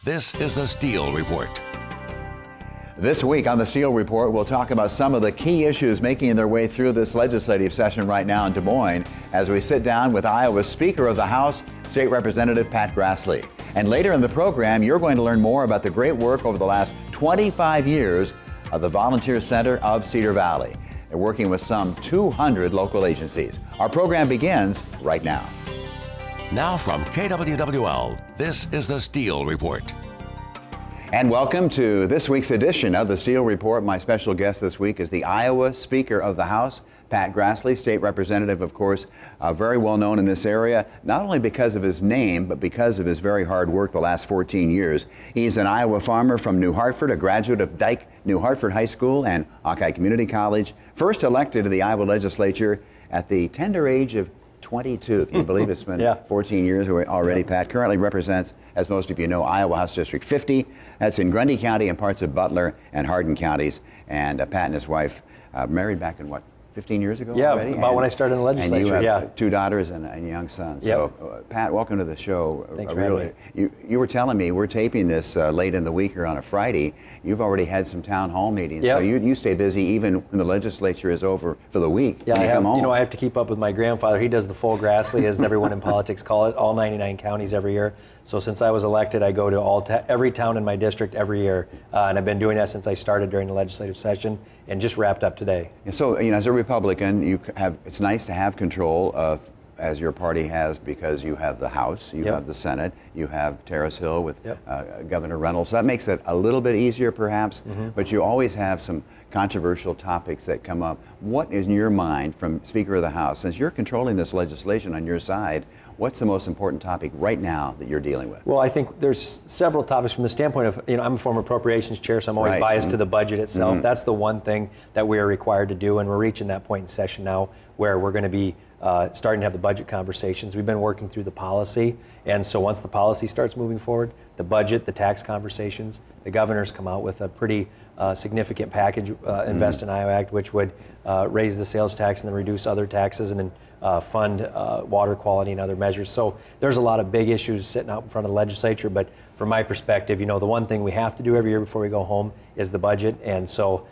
This is the Steele Report. This week on the Steele Report, we'll talk about some of the key issues making their way through this legislative session right now in Des Moines as we sit down with Iowa's Speaker of the House, State Representative Pat Grassley. And later in the program, you're going to learn more about the great work over the last 25 years of the Volunteer Center of Cedar Valley. They're working with some 200 local agencies. Our program begins right now. Now from KWWL, this is the Steele Report. And welcome to this week's edition of the Steele Report. My special guest this week is the Iowa Speaker of the House, Pat Grassley, state representative, of course, very well known in this area, not only because of his name, but because of his very hard work the last 14 years. He's an Iowa farmer from New Hartford, a graduate of Dike New Hartford High School and Hawkeye Community College, first elected to the Iowa legislature at the tender age of 22. Can you believe it's been 14 years already, Pat? Currently represents, as most of you know, Iowa House District 50. That's in Grundy County and parts of Butler and Hardin counties. And Pat and his wife married back in, 15 years ago already? About when I started in the legislature, and you have two daughters and a young son. So, Pat, welcome to the show. Thanks for having me. You were telling me, we're taping this late in the week or on a Friday. You've already had some town hall meetings, so you stay busy even when the legislature is over for the week. Yeah, I have to keep up with my grandfather. He does the full Grassley, as everyone in politics call it, all 99 counties every year. So since I was elected, I go to every town in my district every year, and I've been doing that since I started during the legislative session, and just wrapped up today. And so, as a Republican, it's nice to have control of, as your party has, because you have the House, you have the Senate, you have Terrace Hill with Governor Reynolds. So that makes it a little bit easier, perhaps, but you always have some controversial topics that come up. What, in your mind, from Speaker of the House, since you're controlling this legislation on your side, what's the most important topic right now that you're dealing with? Well, I think there's several topics from the standpoint of, I'm a former appropriations chair, so I'm always biased to the budget itself. That's the one thing that we are required to do, and we're reaching that point in session now where we're going to be starting to have the budget conversations. We've been working through the policy, and so once the policy starts moving forward, the budget, the tax conversations, the governor's come out with a pretty significant package, Invest in Iowa Act, which would raise the sales tax and then reduce other taxes and then fund water quality and other measures. So there's a lot of big issues sitting out in front of the legislature, but from my perspective, the one thing we have to do every year before we go home is the budget, and so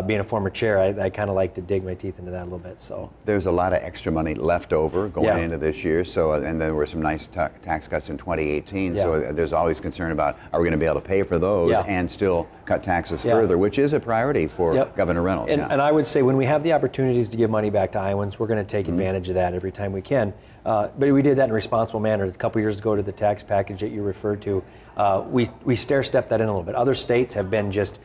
being a former chair, I kind of like to dig my teeth into that a little bit. So there's a lot of extra money left over going into this year. So, and there were some nice tax cuts in 2018. So there's always concern about, are we going to be able to pay for those and still cut taxes further, which is a priority for Governor Reynolds. And I would say when we have the opportunities to give money back to Iowans, we're going to take advantage of that every time we can. But we did that in a responsible manner. A couple years ago to the tax package that you referred to, we stair-stepped that in a little bit. Other states have been just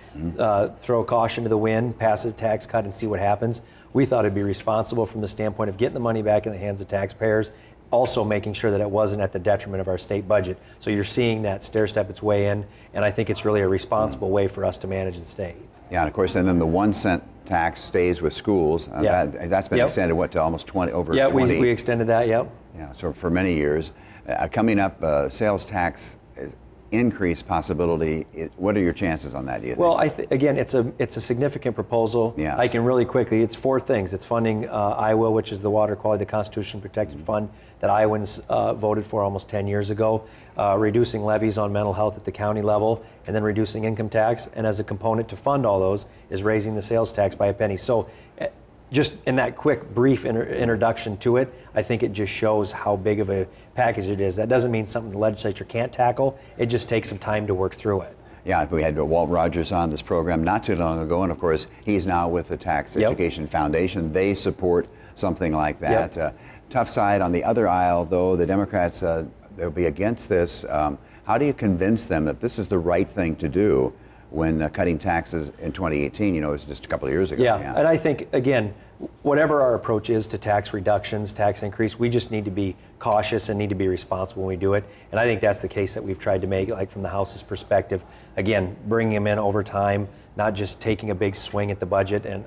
throw caution to the wind, pass a tax cut and see what happens. We thought it'd be responsible from the standpoint of getting the money back in the hands of taxpayers, also making sure that it wasn't at the detriment of our state budget. So you're seeing that stair-step its way in, and I think it's really a responsible way for us to manage the state. Yeah, and of course, and then the 1 cent tax stays with schools. That's been extended, to almost 20, over 20? Yeah, we extended that, Yeah, so for many years. Coming up, sales tax increase possibility. What are your chances on that, do you think? Well, again, it's a significant proposal. Yes. I can really quickly, it's 4 things. It's funding Iowa, which is the Water Quality, the Constitution Protected Fund that Iowans voted for almost 10 years ago, reducing levies on mental health at the county level, and then reducing income tax. And as a component to fund all those is raising the sales tax by a penny. So just in that quick, brief introduction to it, I think it just shows how big of a package it is. That doesn't mean something the legislature can't tackle. It just takes some time to work through it. Yeah, we had Walt Rogers on this program not too long ago, and of course, he's now with the Tax Education Foundation. They support something like that. Tough side on the other aisle, though, the Democrats, they'll be against this. How do you convince them that this is the right thing to do when cutting taxes in 2018, it was just a couple of years ago? Yeah, and I think, again, whatever our approach is to tax reductions, tax increase, we just need to be cautious and need to be responsible when we do it. And I think that's the case that we've tried to make, like from the House's perspective. Again, bringing them in over time, not just taking a big swing at the budget. And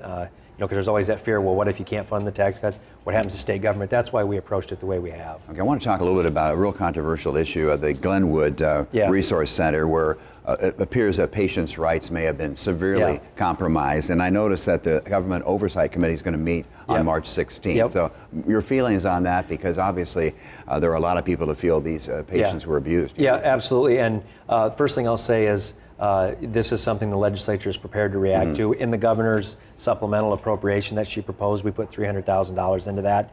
because there's always that fear, well, what if you can't fund the tax cuts? What happens to state government? That's why we approached it the way we have. Okay, I want to talk a little bit about a real controversial issue of the Glenwood Resource Center, where it appears that patients' rights may have been severely compromised. And I noticed that the Government Oversight Committee is going to meet on March 16th. So your feelings on that, because obviously there are a lot of people who feel these patients were abused. Yeah, absolutely. And first thing I'll say is this is something the legislature is prepared to react to. In the governor's supplemental appropriation that she proposed, we put $300,000 into that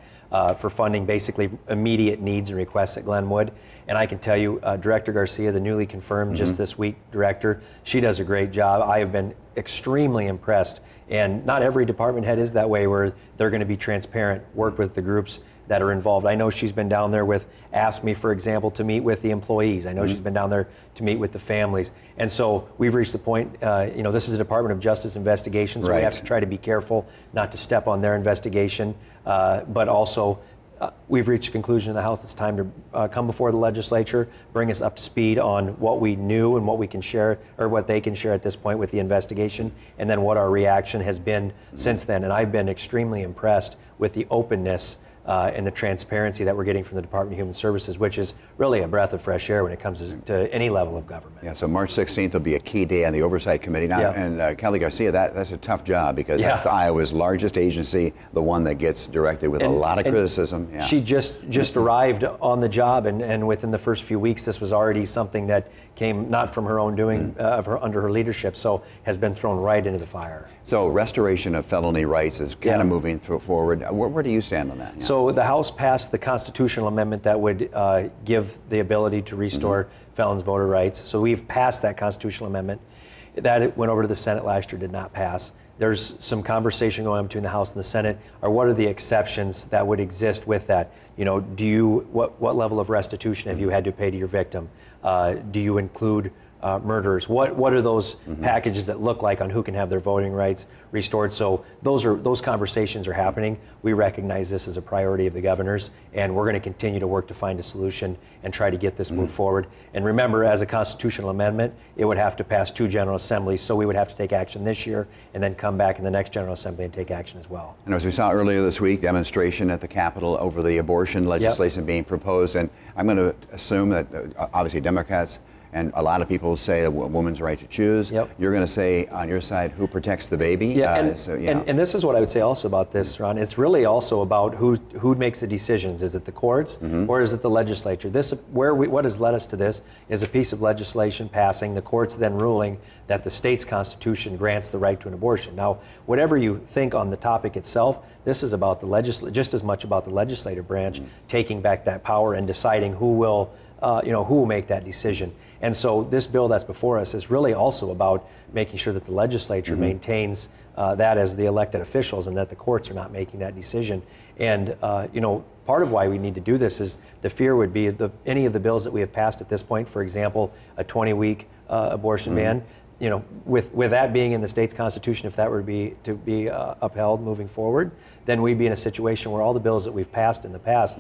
for funding basically immediate needs and requests at Glenwood. And I can tell you, Director Garcia, the newly confirmed just this week director, she does a great job. I have been extremely impressed. And not every department head is that way, where they're going to be transparent, work with the groups that are involved. I know she's been down there asked me, for example, to meet with the employees. I know she's been down there to meet with the families. And so we've reached the point, this is a Department of Justice investigation, so we have to try to be careful not to step on their investigation. But also, we've reached a conclusion in the House. It's time to come before the legislature, bring us up to speed on what we knew and what we can share, or what they can share at this point with the investigation, and then what our reaction has been since then. And I've been extremely impressed with the openness and the transparency that we're getting from the Department of Human Services, which is really a breath of fresh air when it comes to any level of government. Yeah, so March 16th will be a key day on the Oversight Committee. Now, and Kelly Garcia, that's a tough job, because that's Iowa's largest agency, the one that gets directed with a lot of criticism. Yeah. She just arrived on the job, and within the first few weeks, this was already something that came not from her own doing, under her leadership, so has been thrown right into the fire. So restoration of felony rights is kind of moving forward. Where do you stand on that? Yeah. So the House passed the constitutional amendment that would give the ability to restore felons' voter rights. So we've passed that constitutional amendment. That went over to the Senate last year, did not pass. There's some conversation going on between the House and the Senate, or what are the exceptions that would exist with that? What level of restitution have you had to pay to your victim? Do you include murderers? What are those packages that look like on who can have their voting rights restored? So those conversations are happening. We recognize this as a priority of the governor's, and we're going to continue to work to find a solution and try to get this moved forward. And remember, as a constitutional amendment, it would have to pass 2 General Assemblies, so we would have to take action this year and then come back in the next General Assembly and take action as well. And as we saw earlier this week, demonstration at the Capitol over the abortion legislation being proposed, and I'm going to assume that obviously Democrats and a lot of people say a woman's right to choose. You're going to say on your side, who protects the baby? And this is what I would say also about this, Ron. It's really also about who makes the decisions. Is it the courts or is it the legislature? What has led us to this is a piece of legislation passing, the courts then ruling that the state's constitution grants the right to an abortion. Now, whatever you think on the topic itself, this is about just as much about the legislative branch taking back that power and deciding who will make that decision. And so this bill that's before us is really also about making sure that the legislature maintains that as the elected officials, and that the courts are not making that decision. And part of why we need to do this is the fear would be any of the bills that we have passed at this point, for example, a 20-week abortion ban, with that being in the state's constitution, if that were to be upheld moving forward, then we'd be in a situation where all the bills that we've passed in the past,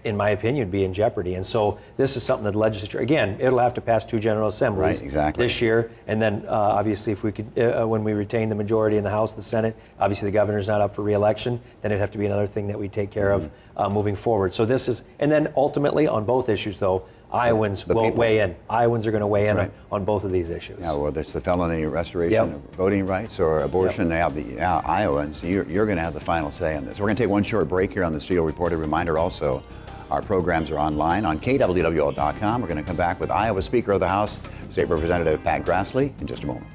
in my opinion, would be in jeopardy. And so this is something that the legislature, again, it'll have to pass 2 General Assemblies this year. And then obviously if we could, when we retain the majority in the House, the Senate, obviously the governor's not up for re-election, then it'd have to be another thing that we take care of moving forward. So this is, and then ultimately on both issues though, Iowans will weigh in. Iowans are going to weigh in on both of these issues. Yeah, whether it's the felony restoration of voting rights or abortion, they have the Iowans. You're going to have the final say on this. We're going to take one short break here on the Steele Report. A reminder also, our programs are online on kwwl.com. We're going to come back with Iowa Speaker of the House, State Representative Pat Grassley, in just a moment.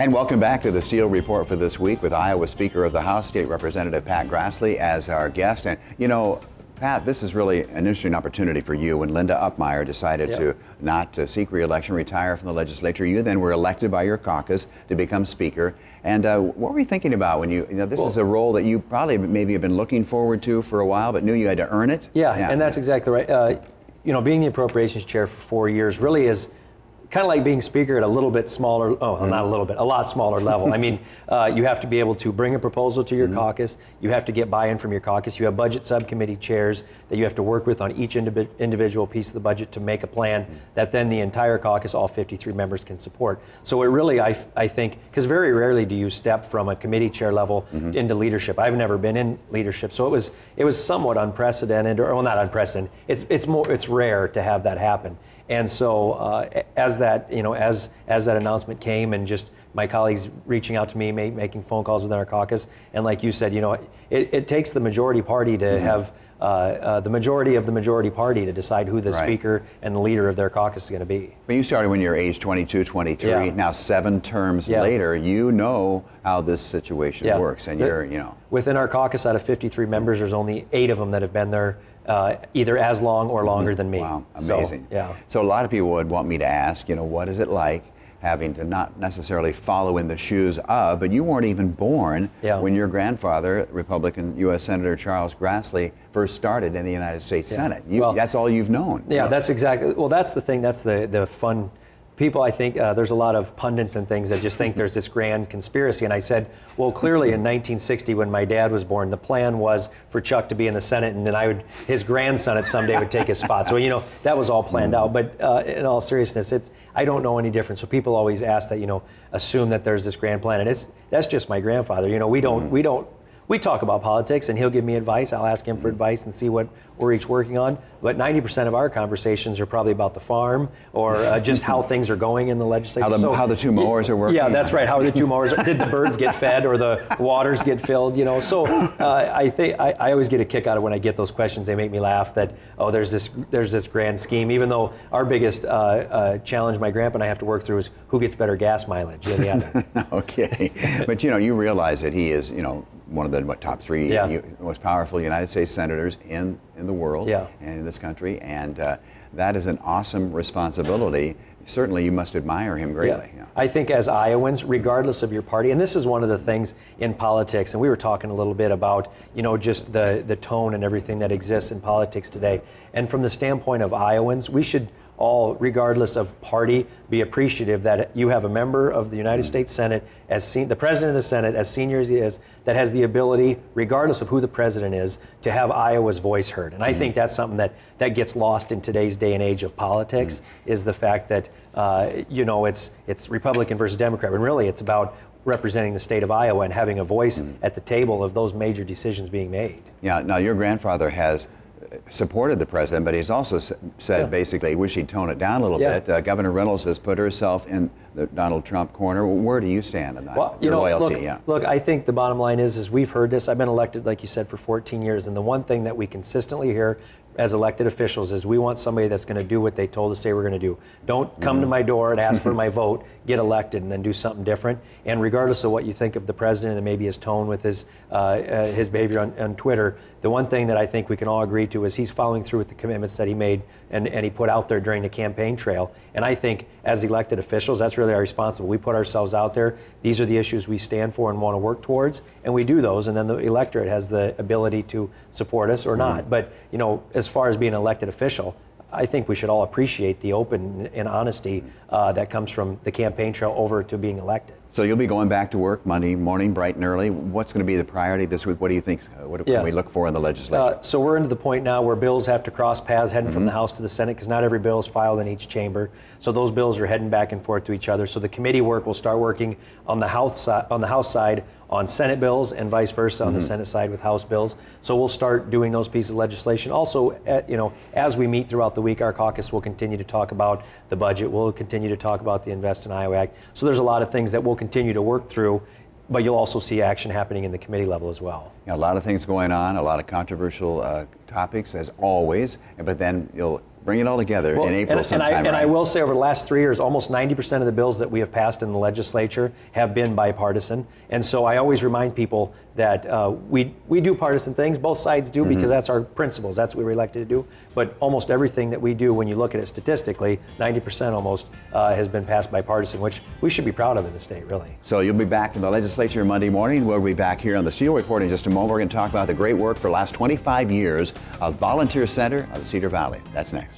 And welcome back to the Steele Report for this week with Iowa Speaker of the House, State Representative Pat Grassley, as our guest. And Pat, this is really an interesting opportunity for you. When Linda Upmeyer decided to not seek re-election, retire from the legislature, you then were elected by your caucus to become Speaker. And what were you thinking about when this is a role that you probably maybe have been looking forward to for a while, but knew you had to earn it? Yeah, and that's exactly right. Being the Appropriations Chair for 4 years really is kind of like being speaker at a little bit smaller, not a little bit, a lot smaller level. I mean, you have to be able to bring a proposal to your caucus. You have to get buy-in from your caucus. You have budget subcommittee chairs that you have to work with on each individual piece of the budget to make a plan that then the entire caucus, all 53 members, can support. So it really, I think, because very rarely do you step from a committee chair level into leadership. I've never been in leadership, so it was somewhat unprecedented, or well, not unprecedented. It's rare to have that happen. And so as that announcement came, and just my colleagues reaching out to me, making phone calls within our caucus, and like you said, it takes the majority party to have the majority of the majority party to decide who the speaker and the leader of their caucus is going to be. But you started when you were age 22, 23. Now 7 terms later, you know how this situation works, and you're. Within our caucus, out of 53 members, there's only 8 of them that have been there either as long or longer than me. Wow, amazing. So, so a lot of people would want me to ask, what is it like having to not necessarily follow in the shoes of, but you weren't even born when your grandfather, Republican U.S. Senator Charles Grassley, first started in the United States Senate. That's all you've known. Yeah, that's exactly, well, that's the thing, that's the fun. People, I think, there's a lot of pundits and things that just think there's this grand conspiracy. And I said, well, clearly in 1960, when my dad was born, the plan was for Chuck to be in the Senate, and then his grandson someday would take his spot. So, that was all planned out. But in all seriousness, I don't know any different. So people always ask that, assume that there's this grand plan. And that's just my grandfather. We talk about politics, and he'll give me advice. I'll ask him for advice and see what we're each working on. But 90% of our conversations are probably about the farm, or just how things are going in the legislature. How the 2 mowers are working. Yeah, that's right. How are the 2 mowers? Did the birds get fed, or the waters get filled? So I think I always get a kick out of when I get those questions. They make me laugh. That there's this grand scheme. Even though our biggest challenge, my grandpa and I have to work through, is who gets better gas mileage. Okay, but you realize that he is one of the top 3 most powerful United States senators in the world and in this country, and that is an awesome responsibility. Certainly you must admire him greatly. I think as Iowans, regardless of your party, and this is one of the things in politics, and we were talking a little bit about just the tone and everything that exists in politics today, and from the standpoint of Iowans, we should all, regardless of party, be appreciative that you have a member of the United States Senate, the president of the Senate, as senior as he is, that has the ability, regardless of who the president is, to have Iowa's voice heard. And I think that's something that gets lost in today's day and age of politics, is the fact that it's Republican versus Democrat, and really it's about representing the state of Iowa and having a voice at the table of those major decisions being made. Yeah. Now your grandfather has supported the president, but he's also said basically, wish he'd tone it down a little bit. Governor Reynolds has put herself in the Donald Trump corner. Where do you stand on that? Well, your loyalty. Look, I think the bottom line is we've heard this. I've been elected, like you said, for 14 years, and the one thing that we consistently hear as elected officials is we want somebody that's going to do what they told us they were going to do. Don't come to my door and ask for my vote, get elected, and then do something different. And regardless of what you think of the president and maybe his tone with his behavior on Twitter, the one thing that I think we can all agree to is he's following through with the commitments that he made and he put out there during the campaign trail. And I think as elected officials, that's really our responsibility. We put ourselves out there. These are the issues we stand for and want to work towards, and we do those, and then the electorate has the ability to support us or not. But as far as being an elected official, I think we should all appreciate the open and honesty that comes from the campaign trail over to being elected. So you'll be going back to work Monday morning, bright and early. What's going to be the priority this week? What do you think? What can we look for in the legislature? So we're into the point now where bills have to cross paths heading from the House to the Senate, because not every bill is filed in each chamber. So those bills are heading back and forth to each other. So the committee work will start working on the House side on Senate bills, and vice versa on the Senate side with House bills. So we'll start doing those pieces of legislation. Also, as we meet throughout the week, our caucus will continue to talk about the budget. We'll continue to talk about the Invest in Iowa Act. So there's a lot of things that we'll continue to work through, but you'll also see action happening in the committee level as well. A lot of things going on, a lot of controversial topics, as always, but then you'll bring it all together in April sometime. And I will say, over the last 3 years, almost 90% of the bills that we have passed in the legislature have been bipartisan. And so I always remind people that we do partisan things. Both sides do, because that's our principles. That's what we were elected to do. But almost everything that we do, when you look at it statistically, 90% almost has been passed bipartisan, which we should be proud of in the state, really. So you'll be back in the legislature Monday morning. We'll be back here on the Steele Report in just a moment. We're going to talk about the great work for the last 25 years of Volunteer Center of Cedar Valley. That's next.